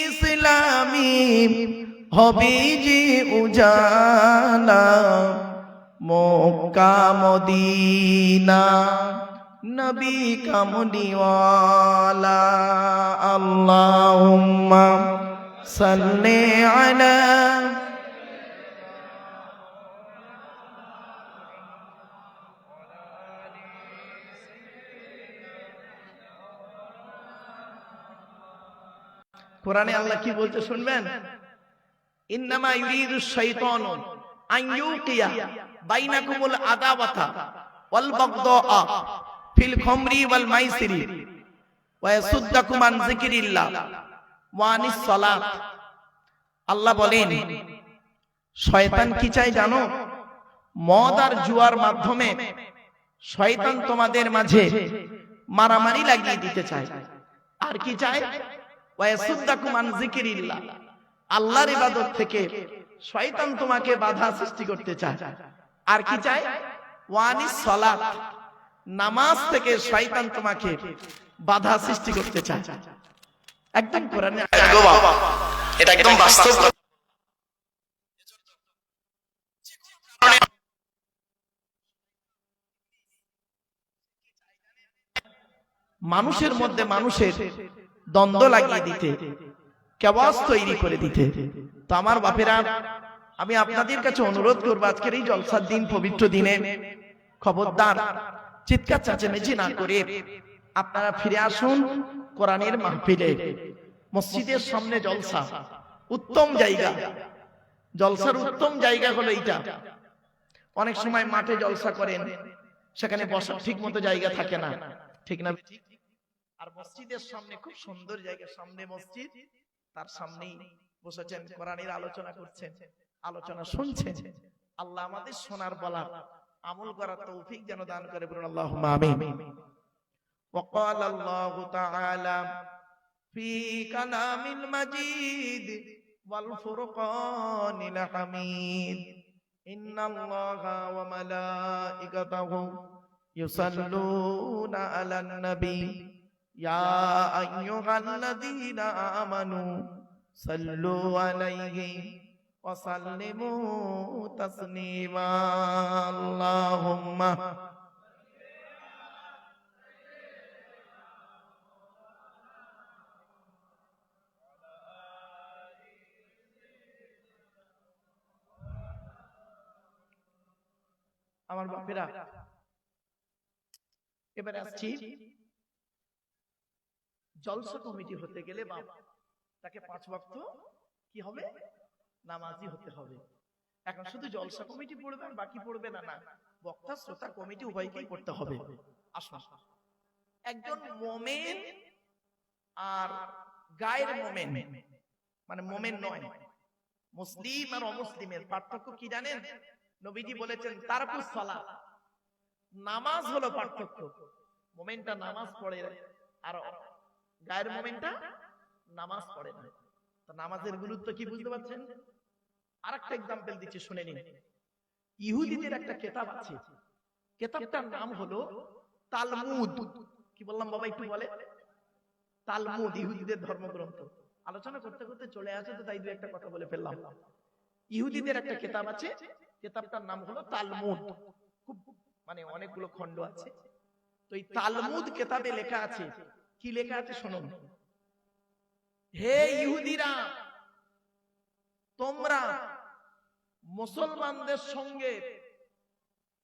ইসলামি হবিজি উজালা Mecca Medina নবী কামলিওয়ালা আল্লাহুম্মা সাল্লি আলা কোরআনে আল্লাহ কি বলতে শুনবেন ইন্নামা ইউরিদুশ শাইতানু আন ইউকিয়া বাইনাকুমুল আদাওয়াতা ওয়াল বাগদাআ ফিল খামরি ওয়াল মাইসিরি ওয়া ইয়াসুদ্দাকুম আন যিকরিল্লাহ ওয়া আনিস সালাত। আল্লাহ বলেন শয়তান কি চায় জানো? মদ আর জুয়ার মাধ্যমে শয়তান তোমাদের মাঝে মারামারি লাগিয়ে দিতে চায়। আর কি চায়? ওয়ায়াসুদ্দাকুম আন যিকরিল্লাহ, আল্লাহর ইবাদত থেকে শয়তান তোমাকে বাধা সৃষ্টি করতে চায়। আর কি চায়? ওয়ানিস সালাত, নামাজ থেকে শয়তান তোমাকে বাধা সৃষ্টি করতে চায়। একদম কোরআনে এটা একদম বাস্তব। মানুষের মধ্যে মানুষের দ্বন্দ্ব লাগিয়ে দিতে, কেওয়াস তৈরি করে দিতে। তো আমার বাপেরা, আমি আপনাদের কাছে অনুরোধ করবো আজকের এই জলসার দিন, পবিত্র দিনে খবরদার চিৎকার চেঁচামেচি না করে আপনারা ফিরে আসুন কোরআনের মাহফিলে। মসজিদের সামনে জলসা, উত্তম জায়গা। জলসার উত্তম জায়গা হলো এইটা। অনেক সময় মাঠে জলসা করেন, সেখানে বসার ঠিক মতো জায়গা থাকে না, ঠিক না? আর মসজিদের সামনে খুব সুন্দর জায়গা, সামনে মসজিদ, তার সামনেই বসেছেন, কোরআনের আলোচনা করছেন, আলোচনা শুনছেন। আল্লাহ আমাদের শোনার বলার আমল করার তৌফিক যেন দান করে, বলুন আল্লাহুম্মা আমিন। وقال الله تعالى في كلام المجيد والفرقان الحميد إن الله وملائكته يصلون على النبي يا أيها الذين آمنوا صلوا عليه وسلموا تسليما اللهم আমার বাপেরা, এবারে আসছি জলসা কমিটি হতে গেলে বাপ তাকে 5 ওয়াক্ত কি হবে? নামাজি হতে হবে। এখন শুধু জলসা কমিটি পড়বে আর বাকি পড়বে না, না, বক্তা শ্রোতা কমিটি উভয়কেই করতে হবে। আসুন, একজন মোমেন আর গায়ের মোমেন, মানে মোমেন নয়, মুসলিম আর অমুসলিমের পার্থক্য কি জানেন? নবীজি বলেছেন তারকুস সালাত, নামাজ হলো পার্থক্য। মোমেনটা নামাজ পড়ে আর গায়ের মোমেনটা নামাজ পড়ে না। তো নামাজের গুরুত্ব কি বুঝতে পারছেন? আরেকটা এক্সাম্পল দিচ্ছি, শুনে নিন। ইহুদিদের একটা কিতাব আছে, কিতাবটার নাম হলো তালমুদ। কি বললাম বাবা, একটু বলে? তালমুদ, ইহুদিদের ধর্মগ্রন্থ। আলোচনা করতে করতে চলে আসে, তো তাই দু একটা কথা বলে ফেললাম। ইহুদিদের একটা কিতাব আছে, কিতাবটার নাম হলো তালমুদ। খুব মানে অনেকগুলো খণ্ড আছে। তো এই তালমুদ কিতাবে লেখা আছে, কি লেখা আছে শুনুন। হে ইহুদিরা, তোমরা মুসলমানদের সঙ্গে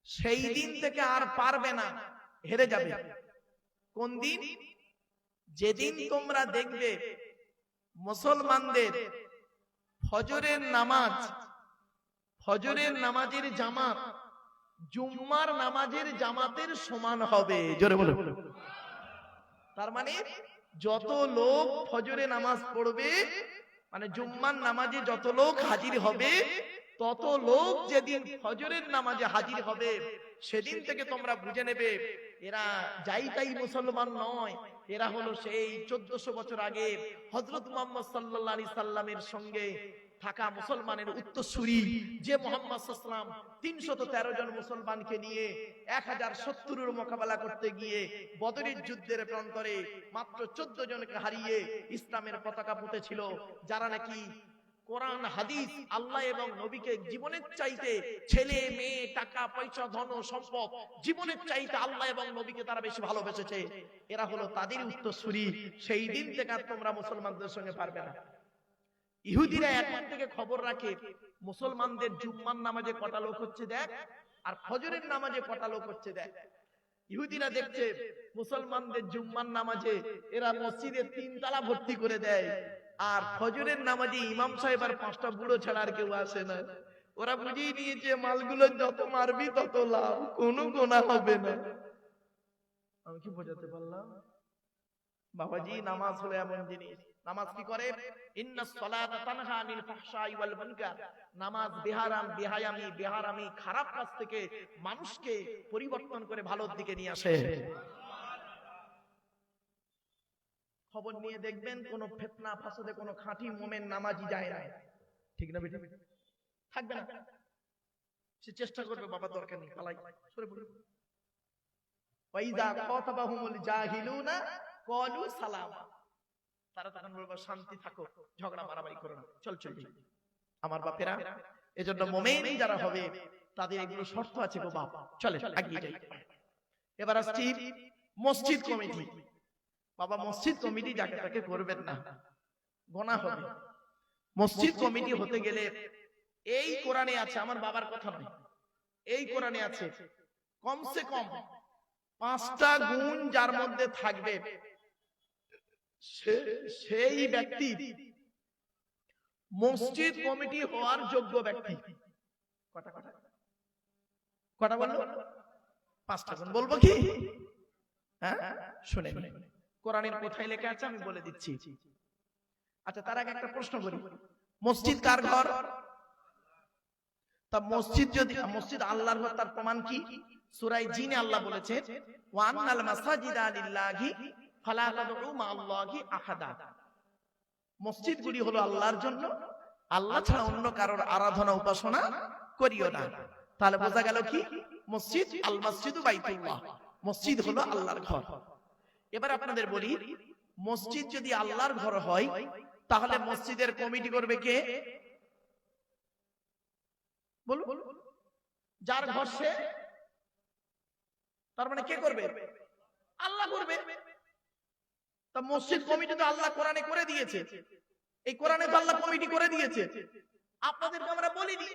সেই দিন থেকে আর পারবে না, হেরে যাবে। কোন দিন? যেদিন তোমরা দেখবে মুসলমানদের ফজরের নামাজ, ফজরের নামাজের জামাত জুম্মার নামাজের জামাতের সমান হবে। জোরে বলো। তার মানে যত লোক ফজরে নামাজ পড়বে, মানে জুম্মার নামাজে যত লোক হাজির হবে, তত লোক যেদিন ফজরের নামাজে হাজির হবে, সেদিন থেকে তোমরা বুঝে নেবে এরা যাই তাই মুসলমান নয়, এরা হলো সেই 1400 বছর আগে হযরত মুহাম্মদ সাল্লাল্লাহু আলাইহি সাল্লামের সঙ্গে থাকা মুসলমানের উত্তরসূরি যে মুহাম্মদ সাল্লাল্লাহু আলাইহি ওয়াসাল্লাম 313 জন মুসলমানকে নিয়ে 1070 মোকাবেলা করতে গিয়ে বদরের যুদ্ধের প্রান্তরে মাত্র 14 জনকে হারিয়ে ইসলামের পতাকা পুঁতেছিল, যারা নাকি কোরআন হাদিস আল্লাহ এবং নবীকে জীবনের চাইতে, ছেলে মেয়ে টাকা পয়সা ধন সম্পদ জীবনের চাইতে আল্লাহ এবং নবীকে তারা বেশি ভালোবেসেছে, এরা হলো তাদের উত্তরসূরি। সেই দিন থেকে আর তোমরা মুসলমানদের সঙ্গে পারবে না। ইহুদিরা এখন থেকে খবর রাখে মুসলমানদের জুম্মার নামাজে কটা লোক হচ্ছে দেখ, আর ফজরের নামাজে কটা লোক হচ্ছে দেখ। ইহুদিরা দেখছে মুসলমানদের জুম্মার নামাজে এরা মসজিদে 3 তালা ভর্তি করে দেয়, আর ফজরের নামাজে ইমাম সাহেব আর 5টা বুড়ো ছাড়া আর কেউ আসে না। ওরা বুঝিয়ে দিয়েছে মালগুলো যত মারবি তত লাভ, কোনো গোনা হবে না। আমি কি বোঝাতে পারলাম? বাবাজি, নামাজ হলো এমন জিনিস, নামাজ কি করে? ইন্নাস সালাতা তানহা আনিল ফাহশাই ওয়াল মুনকার। নামাজ বেহারামি খারাপ কাজ থেকে মানুষকে পরিবর্তন করে ভালোর দিকে নিয়ে আসে। খবর নিয়ে দেখবেন কোন ফিতনা ফাসাদে কোন খাঁটি মুমিন নামাজি যায় না, ঠিক না বেটি? থাকবে না, সে চেষ্টা করবে বাবা দরকার নেই পালাই সরে পড়বে। ওয়াইদা খাতাবাহুমুল জাহিলুনা ক্বালু সালামা, তারা তখন বলবে শান্তি থাকো, ঝগড়া মারামারি করো না, চল চল। আমার বাপেরা, এজন্য মুমিন যারা হবে তাদের এগুলো শর্ত আছে গো বাপ। চলে এগিয়ে যাই। এবার আসছি মসজিদ কমিটি। বাবা, মসজিদ কমিটি যাকে তাকে করবেন না, গোনা হবে। মসজিদ কমিটি হতে গেলে এই কোরআনে আছে, আমার বাবার কথা নয়, এই কোরআনে আছে কমসে কম 5টা গুণ যার মধ্যে থাকবে সেই ব্যক্তি মসজিদ কমিটি হওয়ার যোগ্য ব্যক্তি। কটা কথা কটা বললো? 5টা গুণ বলবো কি? হ্যাঁ, শুনে কোরআনের কোথায় লেখা আছে আমি বলে দিচ্ছি। আচ্ছা, তার আগে একটা প্রশ্ন করি, মসজিদ কার ঘর? তা মসজিদ যদি মসজিদ আল্লাহর ঘর, তার প্রমাণ কি? সূরা জিনে আল্লাহ বলেছে ওয়া আন্নাল মাসাজিদা লিল্লাহি ফালা তাদউ মাআল্লাহি আহাদা। মসজিদগুলি হলো আল্লাহর জন্য, আল্লাহ ছাড়া অন্য কারোর আরাধনা উপাসনা করিও না। তাহলে বোঝা গেল কি? মসজিদ আল মসজিদু বাইতুল্লাহ, মসজিদ হলো আল্লাহর ঘর। এবার আপনাদের বলি, মসজিদ যদি আল্লাহর ঘর হয় তাহলে মসজিদের কমিটি করবে কে? বলুন, যার ঘর সে, তার মানে কে করবে? আল্লাহ করবে। তা মসজিদ কমিটি তো আল্লাহ কোরআনে করে দিয়েছে, এই কোরআনে তো আল্লাহ কমিটি করে দিয়েছে। আপনাদেরকে আমরা বলিনি,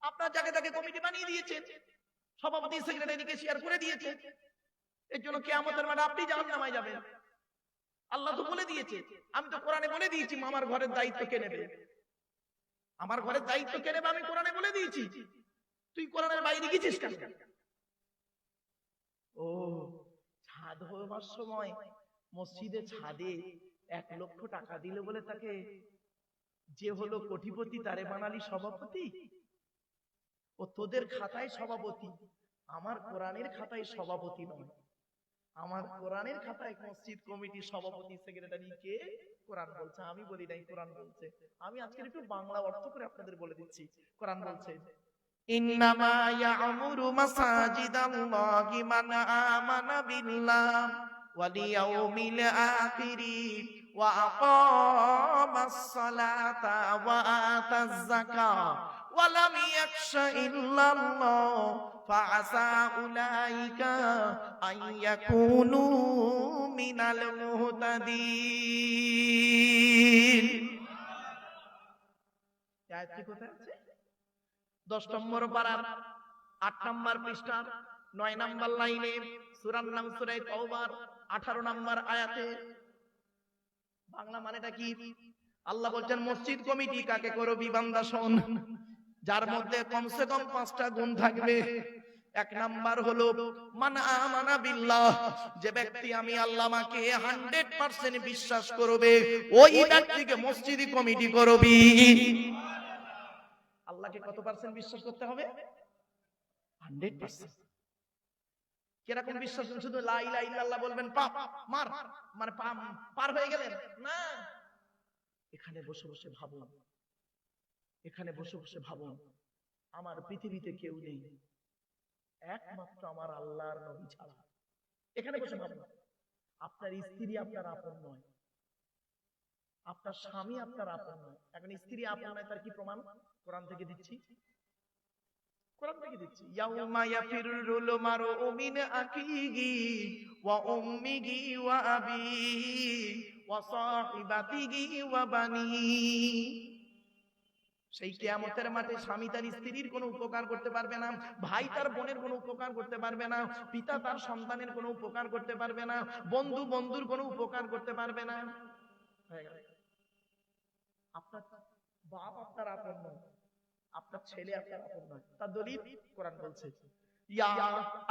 আপনার যাকে তাকে কমিটি বানিয়ে দিয়েছেন, সভাপতি সেক্রেটারিকে শেয়ার করে দিয়েছে। এর জন্য কিয়ামতের মাঠে আপনি জাহান্নামে যাবেন। আল্লাহ তো বলে দিয়েছে, আমি তো কোরআনে বলে দিয়েছি আমার ঘরের দায়িত্ব কে নেবে, আমার ঘরের দায়িত্ব কে নেবে আমি কোরআনে বলে দিয়েছি। তুই কোরআনের বাইরে গেছিস কেন? ও, ছাদ হওয়ার সময় মসজিদে ছাদে 1 লক্ষ টাকা দিল বলে তাকে যে হলো কোটিপতি তারে বানালি সভাপতি? ও তোদের খাতায় সভাপতি, আমার কোরআনের খাতায় সভাপতি নয়। আমার কোরআনের খাতায় মসজিদ কমিটির সভাপতি সেক্রেটারি কে? কোরআন বলছে, আমি বলি নাই, কোরআন বলছে। আমি আজকে একটু বাংলা অর্থ করে আপনাদের বলে দিচ্ছি। কোরআন বলছে ইন্নামা ইয়া'মুরু মাসাজিদাল্লাহি মান আমানা বিল্লাহ ওয়াল ইয়াউমিল আখিরি ওয়া আকামাস সালাতা ওয়া আতাজ যাকাত ওয়া লাম ইয়াখশা ইল্লাল্লাহ ফাআসা উলাইকা আন ইয়াকুনু মিনাল মুহতাদিন। আয়াতটি কোথায় আছে? 10 নম্বর পারার 8 নম্বর পৃষ্ঠার 9 নম্বর লাইনে, সূরার নাম সূরা তাওবার 18 নম্বর আয়াতে। বাংলা মানেটা কি? আল্লাহ বলছেন মসজিদ কমিটি কাকে করবি বান্দা শোন, যার মধ্যে কমসে কম 5টা গুণ থাকবে। 1 নাম্বার হলো মান আমানা বিল্লাহ, যে ব্যক্তি আমি আল্লাহকে 100% বিশ্বাস করবে ওই ব্যক্তিকে মসজিদ কমিটি করবি। আল্লাহকে কত পার্সেন্ট বিশ্বাস করতে হবে? 100%। কিরকম বিশ্বাস? শুধু লা ইলাহা ইল্লাল্লাহ বলবেন পাপ মার মানে পার হয়ে গেলেন না। এখানে বসে বসে ভাবুন, এখানে বসে বসে ভাবুন, আমার পৃথিবীতে কেউ নেই, একমাত্র আমার আল্লাহর নবী ছাড়া। এখানে বসে ভাবুন, আপনার স্ত্রী আপনার আপন নয়, আপনার স্বামী আপনার আপন নয়। এখন স্ত্রী আপন নয়, তার কি প্রমাণ? কোরআন থেকে দিচ্ছি, কোরআন থেকে দিচ্ছি। ইয়াউমা ইয়াফিরুল মারউ মিন আখিহি ওয়া উম্মিহি ওয়া আবিহি ওয়া সাহিবাতিহি ওয়া বানিহি। সেই কিয়ামতের মাঠে স্বামী তার স্ত্রীর কোনো উপকার করতে পারবে না, ভাই তার বোনের কোনো উপকার করতে পারবে না, পিতা তার সন্তানের কোনো উপকার করতে পারবে না, বন্ধু বন্ধুর কোনো উপকার করতে পারবে না। হয়ে গেল। আপনার বাপ আপনার আপন নয়, আপনার ছেলে আপনার আপন নয়। তার দলিল কোরআন বলছে, ইয়া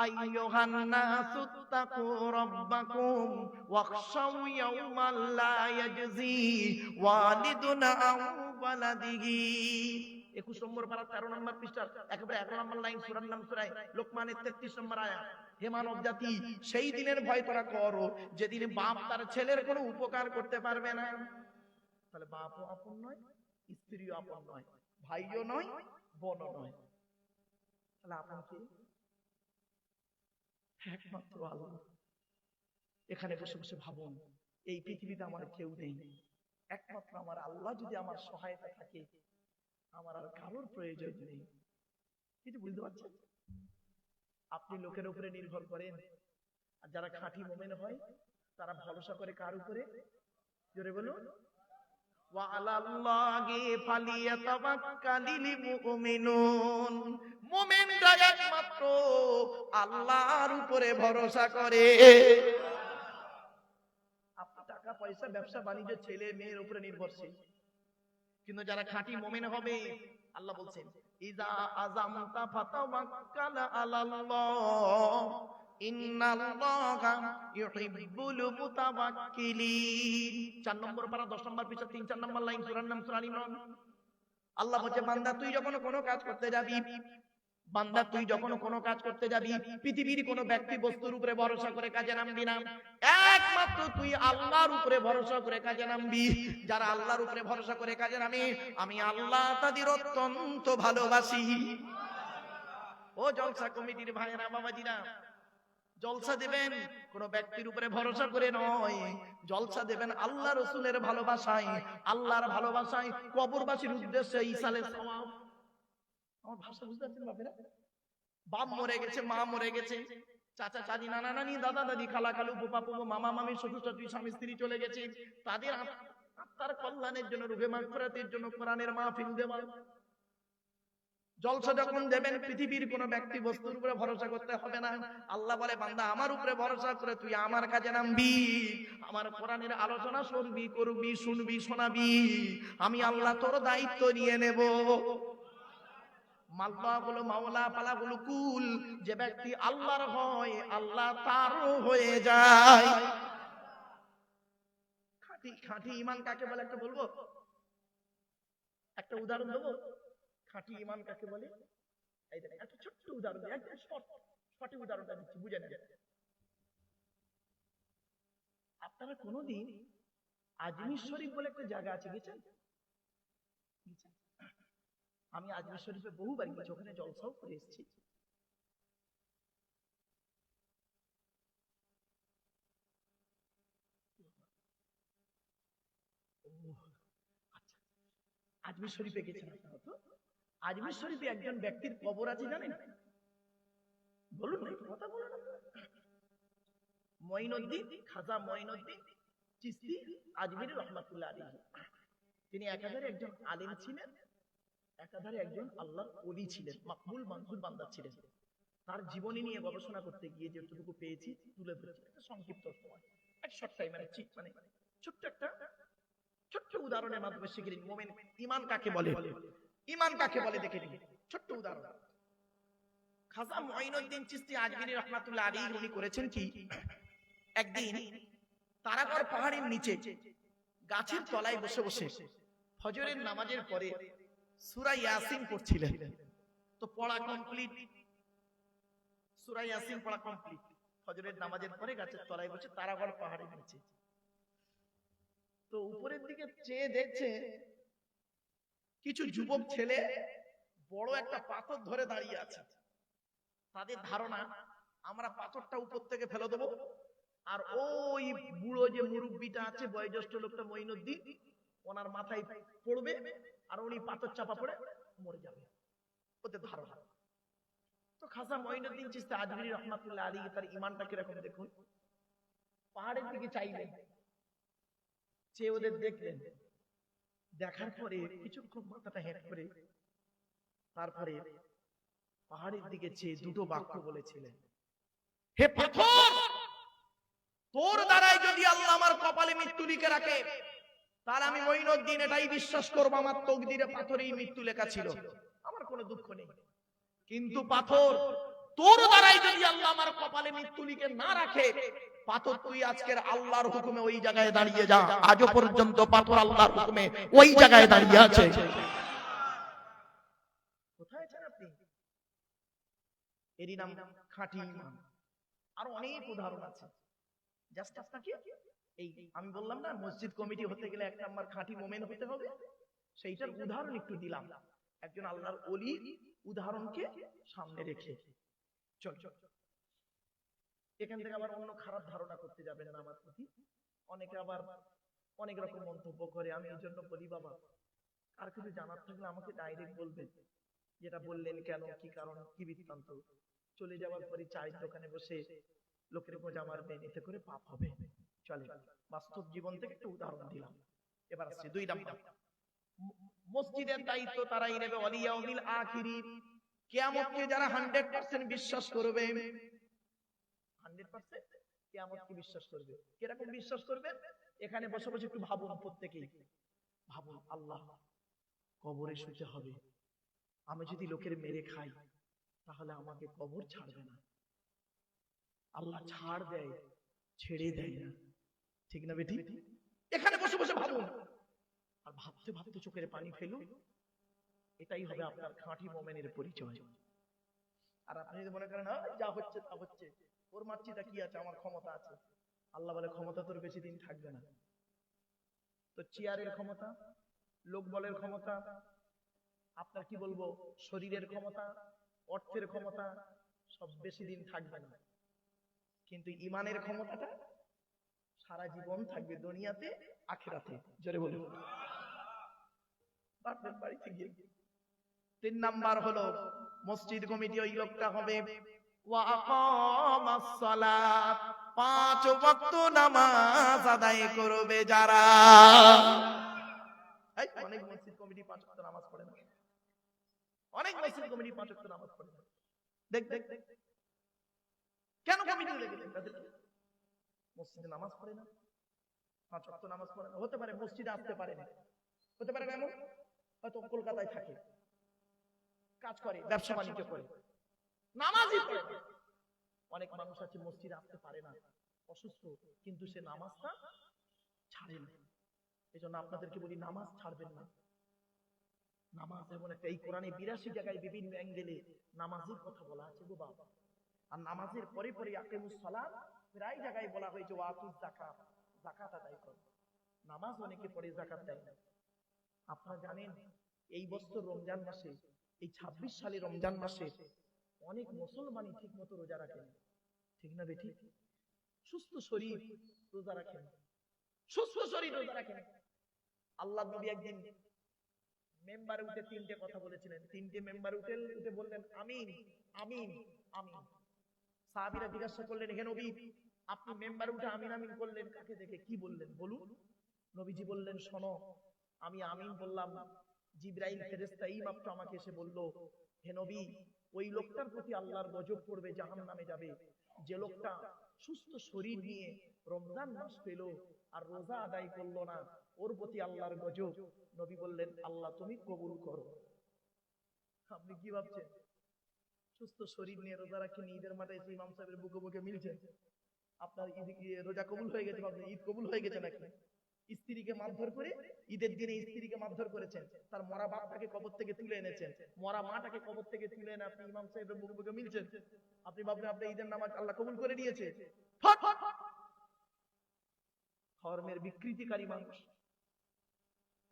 আইয়ুহান নাসু তাকু রাব্বাকুম ওয়াখশাউ ইয়াওমান লা ইয়াজজি ওয়ালিদুন আন ওয়ালাদিহি। 21 নম্বর পারা 13 নম্বর পৃষ্ঠা একেবারে 11 নম্বর লাইন, সূরার নাম সূরা লোকমানের 33 নম্বর আয়াত। হে মানব জাতি, সেই দিনের ভয় তোরা করো যেদিন বাপ তার ছেলের কোনো উপকার করতে পারবে না। তাহলে বাপও আপন নয়, স্ত্রীও আপন নয়, ভাইও নয়, বোনও নয়। তাহলে আপন কি? একমাত্র আল্লাহ। এখানে বসে বসে ভাবুন, এই পৃথিবীতে আমার কেউ নেই, একমাত্র আমার আল্লাহ যদি আমার সহায়তা থাকে, আমার আর কারোর প্রয়োজন নেই। কিছু বুঝতে পারছেন? আপনি লোকের উপরে নির্ভর করেন, আর যারা খাঁটি মুমিন হয় তারা ভরসা করে কার উপরে? জোরে বলুন, ওয়া আলাল্লাহি ফালিয়াতাওয়াক্কালিল মুমিনুন। মুমিনরা একমাত্র আল্লাহর উপরে ভরসা করে। আপনি টাকা পয়সা ব্যবসা বাণিজ্য ছেলে মেয়ের উপরে নির্ভরশীল, কিন্তু যারা খাঁটি মুমিন হবে, আল্লাহ বলছেন ইজা আযামতা ফাতাওয়াক্কাল আলাল্লাহ ইন্নাল্লাহা ইউহিব্বুল মুতাওয়াক্কিলিন। 4 নম্বর পারা 10 নম্বর পৃষ্ঠা 3-4 নম্বর লাইন, সূরার নাম সূরা আল ইমরান। আল্লাহ বলছে, বান্দা তুই যখন কোনো কাজ করতে যাবি, বান্দা তুই যখন কোনো কাজ করতে যাবি, পৃথিবীর কোনো ব্যক্তি বস্তুর উপরে ভরসা করে কাজে নামবি না, একমাত্র তুই আল্লাহর উপরে ভরসা করে কাজে নামবি। যারা আল্লাহর উপরে ভরসা করে কাজে নামে, আমি আল্লাহ তাদের অত্যন্ত ভালোবাসি। ও জলসা কমিটির ভাইয়েরা বাবাজিরা, জলসা দেবেন কোন ব্যক্তির উপরে ভরসা করে নয়, জলসা দেবেন আল্লাহ রাসূলের ভালোবাসায়, আল্লাহর ভালোবাসায়, কবরবাসীর উদ্দেশ্যে ইসালে সওয়াব। আমার ভাষা বুঝতে পারছেন বাপেরা? বাপ মরে গেছে, মা মরে গেছে, চাচা চাচি, নানা নানি, দাদা দাদি, খালা খালু, ফুপা ফুফু, মামা মামি, শ্বশুর শাশুড়ি, স্বামী স্ত্রী চলে গেছে, তাদের আত্মার কল্যাণের জন্য, রূহে মাগফিরাতের জন্য কোরআনের মাহফিল দেওয়া। জলসা যখন দেবেন, পৃথিবীর কোন ব্যক্তি বস্তুর উপরে ভরসা করতে হবে না। আল্লাহ বলে, বান্দা আমার উপরে ভরসা করে তুই আমার কাজে নামবি, আমার কোরআনের আলোচনা শুনবি, করবি, শুনবি, শোনাবি, আমি আল্লাহ তোর দায়িত্ব নিয়ে নেব। মাল্লা হলো মাওলা, পালা হলো কুল। যে ব্যক্তি আল্লাহর হয়, আল্লাহ তারও হয়ে যায়। খাঁটি খাঁটি ঈমান কাকে বলে একটা বলবো, একটা উদাহরণ দেবো। খাঁটি ঈমান কাকে বলে? এই দেখেন, একটা ছোট্ট উদাহরণ, একদম সঠিক উদাহরণটা দিচ্ছি, বুঝে নেন। আপনারা কোনোদিন আজমির শরীফ বলে একটা জায়গা আছে, গেছেন? আমি আজমির শরীফে বহুবার গেছি, ওখানে জলসাও করে এসেছি। আজমির শরীফে গেছেন আপনারা তো? আজমির শরীফে একজন ব্যক্তির কবর আছে, জানেন? বলুন না, কথা বলুন। মঈনুদ্দিন, খাজা মঈনুদ্দিন চিশতি আজমিরি রহমাতুল্লাহ আলাইহি। তিনি একাধারে একজন আলেম ছিলেন, একাধারে একজন আল্লাহর ওলি ছিলেন, মাকবুল মঞ্জুর বান্দা ছিলেন। তার জীবনী নিয়ে গবেষণা করতে গিয়ে যেটুকু পেয়েছি তুলে ধরেছি, একটা সংক্ষিপ্ত সময়, এক শর্ট টাইম, মানে ছোট্ট একটা ছোট্ট উদাহরণের মাধ্যমে শিখে নিন মুমিন ঈমান কাকে বলে, ঈমান কাকে বলে দেখে নিন। ছোট্ট উদাহরণ, খাজা মঈনুদ্দিন চিশতি আজমিরি রহমাতুল্লাহ আলাইহি উনি করেছেন কি, একদিন তারাগড় পাহাড়ের নিচে গাছের তলায় বসে বসে ফজরের নামাজের পরে সূরা ইয়াসিন পড়ছিলেন। তো পড়া কমপ্লিট, সূরা ইয়াসিন পড়া কমপ্লিট, ফজরের নামাজের পরে গাছের তলায় বসে তারাগড় পাহাড়ের নিচে। তো উপরের দিকে চেয়ে দেখছে কিছু যুবক ছেলে বড় একটা পাথর ধরে দাঁড়িয়ে আছে। তাদের ধারণা আমরা পাথরটা উপর থেকে ফেলে দেবো, আর ওই বুড়ো যে মুরব্বিটা আছে, বয়োজ্যেষ্ঠ লোকটা মঈনুদ্দিন, ওনার মাথায় পড়বে আর উনি পাথর চাপা পড়ে মরে যাবে, ওদের ধারণা। তো খাজা মঈনুদ্দিন চিশতি আজমিরি রহমাতুল্লাহ আলাইহি তার ঈমানটা কিরকম দেখুন। পাহাড়ের দিকে চাইলেন, চেয়ে ওদের দেখলেন, দেখার পরে কিছুক্ষণ মাথাটা হেঁট করে তারপরে পাহাড়ের দিকে চেয়ে দুটো বাক্য বলেছিলেন, হে পাথর, তোর দ্বারাই যদি আল্লাহ আমার কপালে মৃত্যু লিখে রাখে, তাহলে আমি মঈনুদ্দিন এটাই বিশ্বাস করবো আমার তকদিরে পাথরেই মৃত্যু লেখা ছিল, আমার কোনো দুঃখ নেই। কিন্তু পাথর, তোর দ্বারাই যদি আল্লাহ আমার কপালে মৃত্যু লিখে না রাখে, পাথর তুই আজকের আল্লাহর হুকুমে ওই জায়গায় দাঁড়িয়ে যা। আজও পর্যন্ত পাথর আল্লাহর হুকুমে ওই জায়গায় দাঁড়িয়ে আছে। কোথায় আছেন আপনি? এরই নাম খাঁটি ঈমান। আরো অনেক উদাহরণ আছে। জাস্ট আপনাকে এই আমি বললাম না, মসজিদ কমিটি হতে গেলে এক নাম্বার খাঁটি মোমেন হতে হবে, সেইটার উদাহরণ একটু দিলাম একজন আল্লাহর ওলির উদাহরণকে সামনে রেখে। চল চল, এখান থেকে আবার অন্য খারাপ ধারণা করতে যাবেন না আমার প্রতি। অনেকে আবার অনেক রকম মন্তব্য করে, আমি এই জন্য বলি বাবা, আর কিছু জানার থাকলে আমাকে ডাইরেক্ট বলবেন, যেটা বললেন কেন, কি কারণ, কি বৃত্তান্ত। চলে যাওয়ার পরে চায়ের দোকানে বসে লোকের বোঝা মারবেন, এতে করে পাপ হবে। চলে, বাস্তব জীবন থেকে একটা উদাহরণ দিলাম। এবার আসছে 2 নাম্বার, মসজিদের দায়িত্ব তারাই নেবে ওয়ালিয়াউমিল আখিরিন। কিয়ামতকে যারা 100% বিশ্বাস করবে, 100% কিয়ামতকে বিশ্বাস করবে। কিরকম বিশ্বাস করবে? এখানে বসে বসে একটু ভাবুন, প্রত্যেকেই ভাবুন, আল্লাহ কবরে শুতে হবে, আমি যদি লোকের মেরে খাই তাহলে আমাকে কবর ছাড়বে না। আল্লাহ ছাড় দেয়, ছেড়ে দেয় না, ঠিক না বেটি? এখানে বসে বসে ভাবুন, আর ভাবতে ভাবতে চোখের পানি ফেলুন। এটাই হবে আপনার খাঁটি মোমেনের পরিচয়। আর আপনি যদি মনে করেন যা হচ্ছে তা হচ্ছে, ওর মারছিটা কি আছে, আমার ক্ষমতা আছে, আল্লাহ বলে ক্ষমতা তোর বেশি দিন থাকবে না। তো চেয়ারের ক্ষমতা, লোক বলের ক্ষমতা, আপনার কি বলবো, শরীরের ক্ষমতা, অর্থের ক্ষমতা, সব বেশি দিন থাকবে না। কিন্তু ইমানের ক্ষমতাটা সারা জীবন থাকবে, দুনিয়াতে আখিরাতে। জোরে বলুন। বাপের বাড়িতে গিয়ে 3 নাম্বার হলো, মসজিদ কমিটি ওই লোকটা হবে ওয়া আকামাস সালাত, 5 ওয়াক্ত নামাজ আদায় করবে যারা। অনেক মসজিদ কমিটি 5 ওয়াক্ত নামাজ পড়ে না, অনেক মসজিদ কমিটি 5 ওয়াক্ত নামাজ পড়ে না। দেখ দেখ দেখ, কেন কমিটি লেগেছেন তাদের? মসজিদে নামাজ পড়ে না, 5 ওয়াক্ত নামাজ পড়ে না। হতে পারে মসজিদে আসতে পারে না, হতে পারে এমন, হয়তো কলকাতায় থাকে, কাজ করে, ব্যবসা বাণিজ্য করে, নামাজই পড়ে না। অনেক মানুষ আছে মসজিদে আসতে পারে না, অসুস্থ, কিন্তু সে নামাজটা ছাড়ে না। এই জন্য আপনাদেরকে বলি, নামাজ ছাড়বেন না। নামাজ এমন একটা, এই কোরআনে 82 জায়গায় বিভিন্ন অ্যাঙ্গেলে নামাজের কথা বলা আছে গো বাবা। আর নামাজের পরে পরে আকিমুস সালাত প্রায় জায়গায় বলা হয়েছে ওয়াতুজ যাকাত, যাকাত আদায় করো। নামাজ অনেকে পড়ে, যাকাত দেয় না। আপনারা জানেন এই বছর রমজান মাসে, এই 26 সালে রমজান মাসে অনেক মুসলমানই ঠিক মতো রোজা রাখেন, ঠিক না বেঠিক? সুস্থ শরীর রোজা রাখেন, সুস্থ শরীর রোজা রাখেন। আল্লাহ নবী একদিন মেম্বারে উঠে 3টে কথা বলেছিলেন। 3টে মেম্বারে উঠে বললেন আমিন আমিন আমিন। সাহাবীরা জিজ্ঞাসা করলেন, হে নবী, আপনি মেম্বারে উঠে আমিন আমিন করলেন কাকে দেখে, কি বললেন বলুন? নবীজি বললেন, শোনো, আমি আমিন বললাম, জিবরাইল ফেরেশতা এই মাত্র আমাকে এসে বলল, হে নবী, ওই লোকটার প্রতি আল্লাহর গজব পড়বে, জাহান্নামে যাবে, যে লোকটা সুস্থ শরীর নিয়ে রমজান মাস পেল আর রোজা আদায় করলো না, ওর প্রতি আল্লাহর গজব। নবী বললেন, আল্লাহ তুমি কবুল করো। আপনি কি ভাবছেন? সুস্থ শরীর নিয়ে রোজা রাখেন, ঈদের মাঠে এসে ইমাম সাহেবের বুকে বুকে মিলছেন, আপনার রোজা কবুল হয়ে গেছে, ভাবছেন ঈদ কবুল হয়ে গেছে নাকি? স্ত্রীকে মারধর করে, ঈদের দিনে স্ত্রীকে মারধর করেছেন, তার মরা বাপটাকে কবর থেকে তুলে এনেছেন, মরা মাটাকে কবর থেকে তুলে এনে আপনি ইমাম সাহেবের বুকে বুকে মিলছেন। আপনি ভাবলেন আপনি ঈদের নামাজ আল্লাহ কবুল করে নিয়েছে। ধর্মের বিকৃতিকারী মানুষ,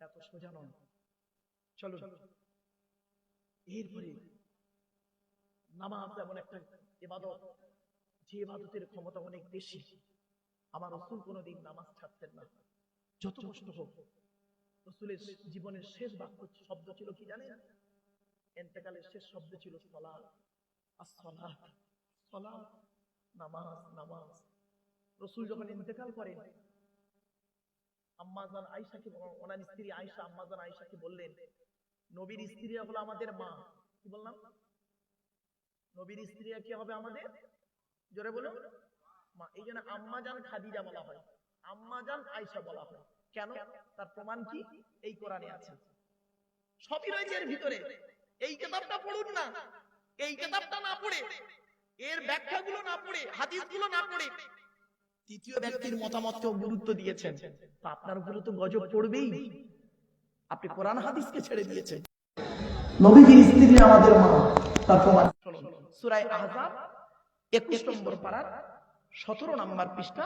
এত সোজা নয়। চলো এরপরে নামাজ এমন একটা ইবাদত, যে ইবাদতের ক্ষমতা অনেক বেশি। আমার রাসূল কোনোদিন নামাজ ছাড়তেন না, যত কষ্ট হোক। রাসূলের জীবনের শেষ বাক্য শব্দ ছিল কি জানেন? ইন্তেকালের শেষ শব্দ ছিল সালাত, as-সালাত, সালাত, নামাজ, নামাজ। রাসূল যখন ইন্তেকাল করেন, আম্মা জান আয়েশাকে, ওনার স্ত্রী আয়েশা আম্মা জান আয়েশাকে বললেন, নবীর স্ত্রীরা হলো আমাদের মা। কি বললাম? নবীর স্ত্রীরা কি হবে আমাদের? জোরে বলুন মা। এই জন্য আম্মা জান খাদিজা বলা হয়, আম্মা জান আয়েশা বলা হয়। কেন? তার প্রমাণ কি? এই কোরআনে আছে, সবই রয়েছে এর ভিতরে। এই কিতাবটা পড়ুন না, এই কিতাবটা না পড়ে, এর ব্যাখ্যাগুলো না পড়ে, হাদিসগুলো না পড়ে তৃতীয় ব্যক্তির মতামতকেও গুরুত্ব দিয়েছেন, তা আপনার উপরে তো গজব পড়বেই। আপনি কোরআন হাদিসকে ছেড়ে দিয়েছেন। নবীর স্ত্রী আমাদের মা, তার প্রমাণ সূরা আহজাব 21 নম্বর পারার 17 নম্বর পৃষ্ঠা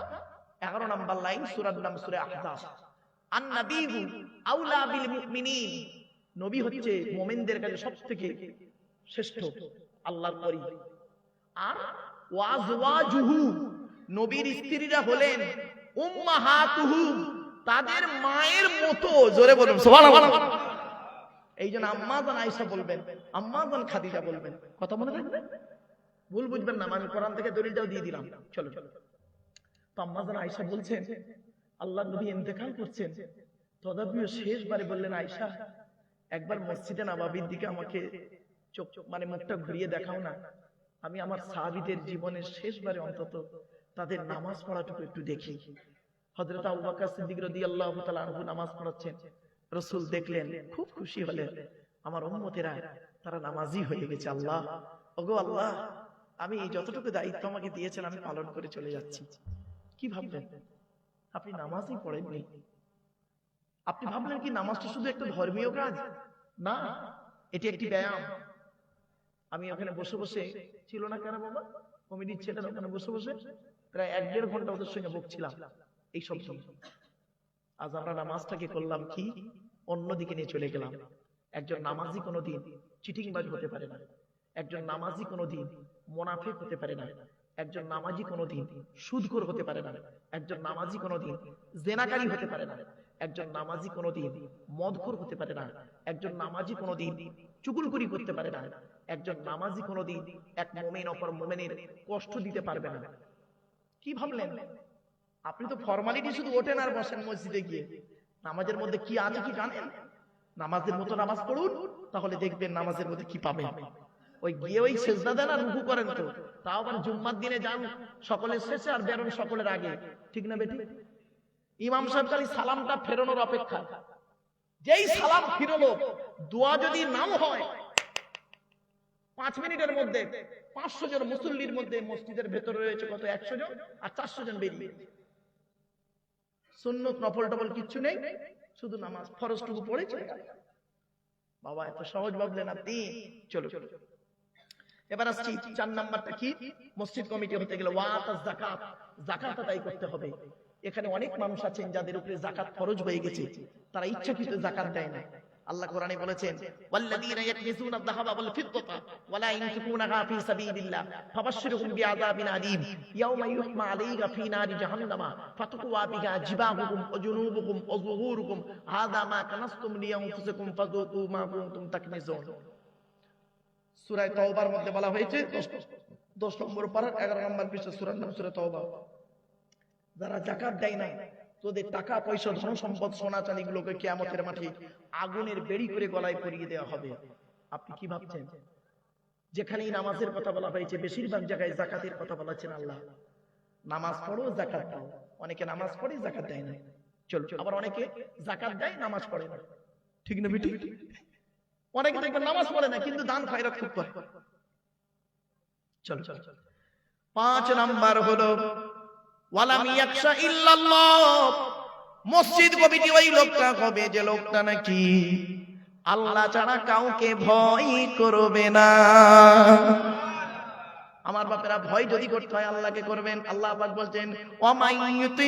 11 নম্বর লাইন, সূরার নাম সূরা আহজাব। আন-নাবিয়্যু আউলা বিল মুমিনিন, নবী হচ্ছে মুমিনদের কাছে সবথেকে শ্রেষ্ঠ, আল্লাহর ওলি। আর ওয়াজওয়াজুহু, নবীর স্ত্রীরা হলেন উম্মাহাতুহুম, তাদের মায়ের মতো। জোরে বলুন সুবহানাল্লাহ। এই জন্য আম্মা জান আয়েশা বলবেন, আম্মা জান খাদিজা বলবেন। কথা মনে থাকবে, ভুল বুঝবেন না। আমি কোরআন থেকে দলিলটাও দিয়ে দিলাম। চলো চলো। তো আম্মা জান আয়েশা বলছেন, আল্লাহর নবী ইন্তেকাল করছেন, তদাবিও শেষবারে বললেন, আয়েশা একবার মসজিদে নববীর দিকে আমাকে চোখ মানে মুখটা ঘুরিয়ে দেখাও না, আমি আমার সাহাবীদের জীবনের শেষবারে অন্তত তাদের নামাজ পড়াটুকু একটু দেখি। হযরত আবু বকর সিদ্দিক রাদিয়াল্লাহু তাআলা আনহু নামাজ পড়াচ্ছেন, রাসূল দেখলেন, খুব খুশি হলেন, আমার উম্মতেরা তারা নামাজি হয়ে গেছে। আল্লাহ, ওগো আল্লাহ, আমি যতটুকু দায়িত্ব আমাকে দিয়েছেন আমি পালন করে চলে যাচ্ছি। কি ভাবলেন? আপনি নামাজই পড়েননি। আপনি ভাবলেন কি নামাজটা শুধু একটা ধর্মীয় কাজ? না, এটি একটি ব্যায়াম। আমি ওখানে বসে বসে, ছিল না কেন বাবা কমিটির ছেলেরা ওখানে বসে বসে প্রায় 1-1.5 ঘন্টা ওদের সঙ্গে বকছিলাম এই সব। আজ আমরা নামাজটাকে করলাম কি, অন্যদিকে নিয়ে চলে গেলাম। একজন নামাজি কোনোদিন চিটিংবাজ হতে পারে না, একজন নামাজি কোনোদিন মুনাফিক হতে পারে না, একজন নামাজি কোনোদিন সুদখোর হতে পারে না, একজন নামাজি কোনোদিন জেনাকারী হতে পারে না, একজন নামাজি কোনোদিন মদখোর হতে পারে না, একজন নামাজি কোনোদিন চুগলখড়ি করতে পারে না, একজন নামাজি কোনোদিন এক মুমিন অপর মুমিনের কষ্ট দিতে পারবে না। কি ভাবলেন? আপনি তো ফর্মালিটি শুধু ওঠেন আর বসেন মসজিদে গিয়ে। নামাজের মধ্যে কি আছে কি জানেন? নামাজের মতো নামাজ পড়ুন, তাহলে দেখবেন নামাজের মধ্যে কি পাবেন। ওই গিয়ে ওই সেজদা দেন আর রুকু করেন, তো তাও আবার জুম্মার দিনে যান সকলের শেষে আর বেরোন সকলের আগে, ঠিক না বেটি? ইমাম সাহেব খালি সালামটা ফেরানোর অপেক্ষা, যেই সালাম ফিরলো, দোয়া যদি নাও হয় 5 মিনিটের মধ্যে 500 জন মুসল্লির মধ্যে মসজিদের ভেতরে রয়েছে কত, 100 জন, আর 400 জন বেরিয়ে। সুন্নত নফল টফল কিচ্ছু নেই, শুধু নামাজ ফরজটুকু পড়ে চলে গেল। বাবা এত সহজ ভাবলেন আপনি? চলো চলো, এবার আসছি 4 নাম্বারটা কি, মসজিদ কমিটি হতে গেলে ওয়াতাজ যাকাত, যাকাত আদায় করতে হবে। এখানে অনেক মানুষ আছেন যাদের উপরে যাকাত ফরজ হয়ে গেছে, তারা ইচ্ছাকৃত যাকাত দেয় না। আল্লাহ কোরআনে বলেছেন, ওয়াল্লাযীনা ইয়াকনিজুনা আয-যাহাবা ওয়াল ফিদ্দাতা ওয়া লা ইউনফিকুনাহা ফী সাবিলিল্লাহ ফাবাশশিরহুম বিআযাবিন আলীম ইয়াওমা ইউহমা আলাইহা ফী নারি জাহান্নামা ফাতুকওয়া বিহা জিবাহুহুম ওয়া জুনুবুহুম ওয়া যুহুরুহুম হাযা মা কানাসতুম লিআনফুসিকুম ফাযুকু মা কুনতুম তাকনিজুন। সূরা তাওবার মধ্যে বলা হয়েছে 10 নম্বর পারা 11 নম্বর পৃষ্ঠা, সূরার নাম সূরা তাওবা। যারা যাকাত দেয় না, তোদের টাকা পয়সা ধন সম্পদ সোনা চাঁদি গুলোকে কিয়ামতের মাঠে আগুনের বেড়ি করে গলায় পরিয়ে দেওয়া হবে। আপনি কি ভাবছেন? যেখানেই নামাজের কথা বলা হয়েছে বেশিরভাগ জায়গায় যাকাতের কথা বলেছেন আল্লাহ। নামাজ পড়ো যাকাত দাও। অনেকে নামাজ পড়ে যাকাত দেয় না, চলো। আবার অনেকে যাকাত দেয় নামাজ পড়ে না, ঠিক না বেটি? অনেকে দেখবেন নামাজ পড়ে না কিন্তু দান খয়রাত খুব করে। চলো চলো, 5 নাম্বার হলো ওয়ালাম ইয়াকশা ইল্লাল্লাহ। মসজিদ কমিটি ওই লোকটা হবে যে লোকটা নাকি আল্লাহ ছাড়া কাউকে ভয় করবে না। আমার বাপেরা, ভয় যদি করতে হয় আল্লাহকে করবেন। আল্লাহ পাক বলছেন, ওয়া মাইয়ুতি